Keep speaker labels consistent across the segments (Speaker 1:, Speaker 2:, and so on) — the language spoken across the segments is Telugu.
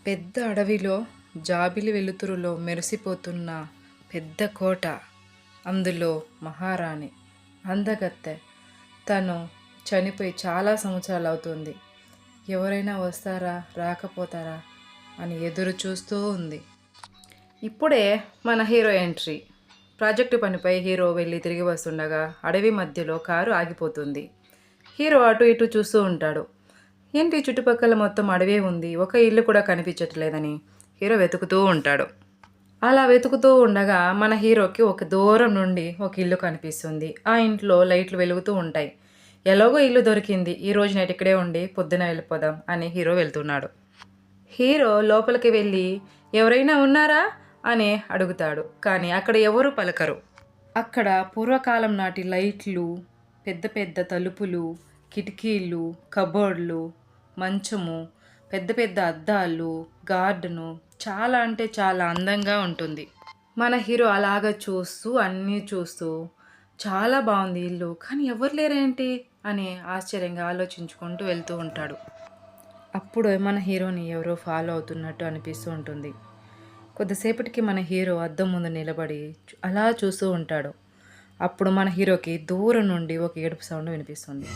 Speaker 1: పెద్ద అడవిలో జాబిలి వెలుతురులో మెరిసిపోతున్న పెద్ద కోట. అందులో మహారాణి అందగత్తె. తను చనిపోయి చాలా సంవత్సరాలు అవుతుంది. ఎవరైనా వస్తారా రాకపోతారా అని ఎదురు చూస్తూ ఉంది. ఇప్పుడే మన హీరో ఎంట్రీ. ప్రాజెక్టు పనిపై హీరో వెళ్ళి తిరిగి వస్తుండగా అడవి మధ్యలో కారు ఆగిపోతుంది. హీరో అటు ఇటు చూస్తూ ఉంటాడు. ఏంటి చుట్టుపక్కల మొత్తం అడవే ఉంది, ఒక ఇల్లు కూడా కనిపించట్లేదని హీరో వెతుకుతూ ఉంటాడు. అలా వెతుకుతూ ఉండగా మన హీరోకి ఒక దూరం నుండి ఒక ఇల్లు కనిపిస్తుంది. ఆ ఇంట్లో లైట్లు వెలుగుతూ ఉంటాయి. ఎలాగో ఇల్లు దొరికింది, ఈ రోజు నైట్ ఇక్కడే ఉండి పొద్దున వెళ్ళిపోదాం అని హీరో వెళ్తున్నాడు. హీరో లోపలికి వెళ్ళి ఎవరైనా ఉన్నారా అని అడుగుతాడు. కానీ అక్కడ ఎవరు పలకరు. అక్కడ పూర్వకాలం నాటి లైట్లు, పెద్ద పెద్ద తలుపులు, కిటికీలు, కబోర్డ్లు, మంచము, పెద్ద పెద్ద అద్దాలు, గార్డెను చాలా అంటే చాలా అందంగా ఉంటుంది. మన హీరో అలాగ చూస్తూ అన్నీ చూస్తూ చాలా బాగుంది ఇల్లు, కానీ ఎవరు లేరేంటి అని ఆశ్చర్యంగా ఆలోచించుకుంటూ వెళ్తూ ఉంటాడు. అప్పుడు మన హీరోని ఎవరో ఫాలో అవుతున్నట్టు అనిపిస్తూ ఉంటుంది. కొద్దిసేపటికి మన హీరో అద్దం ముందు నిలబడి అలా చూస్తూ ఉంటాడు. అప్పుడు మన హీరోకి దూరం నుండి ఒక ఏడుపు సౌండ్ వినిపిస్తుంది.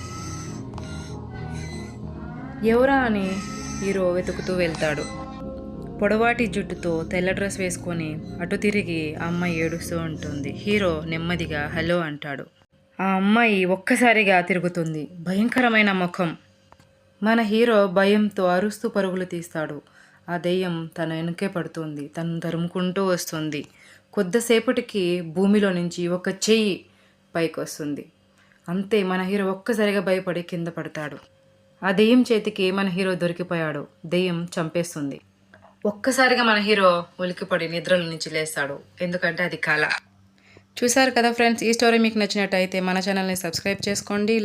Speaker 1: ఎవరా అని హీరో వెతుకుతూ వెళ్తాడు. పొడవాటి జుట్టుతో తెల్ల డ్రెస్ వేసుకొని అటు తిరిగి ఆ అమ్మాయి ఏడుస్తూ ఉంటుంది. హీరో నెమ్మదిగా హలో అంటాడు. ఆ అమ్మాయి ఒక్కసారిగా తిరుగుతుంది. భయంకరమైన ముఖం. మన హీరో భయంతో అరుస్తూ పరుగులు తీస్తాడు. ఆ దెయ్యం తన వెనుకే పడుతుంది. తను తరుముకుంటూ వస్తుంది. కొద్దిసేపటికి భూమిలో నుంచి ఒక చెయ్యి పైకి వస్తుంది. అంతే, మన హీరో ఒక్కసారిగా భయపడి కింద పడతాడు. ఆ దెయ్యం చేతికి మన హీరో దొరికిపోయాడు. దెయ్యం చంపేస్తుంది. ఒక్కసారిగా మన హీరో ఉలికిపడి నిద్రల నుంచి లేస్తాడు. ఎందుకంటే అది కళ. చూసారు కదా ఫ్రెండ్స్, ఈ స్టోరీ మీకు నచ్చినట్టయితే మన ఛానల్ని సబ్స్క్రైబ్ చేసుకోండి.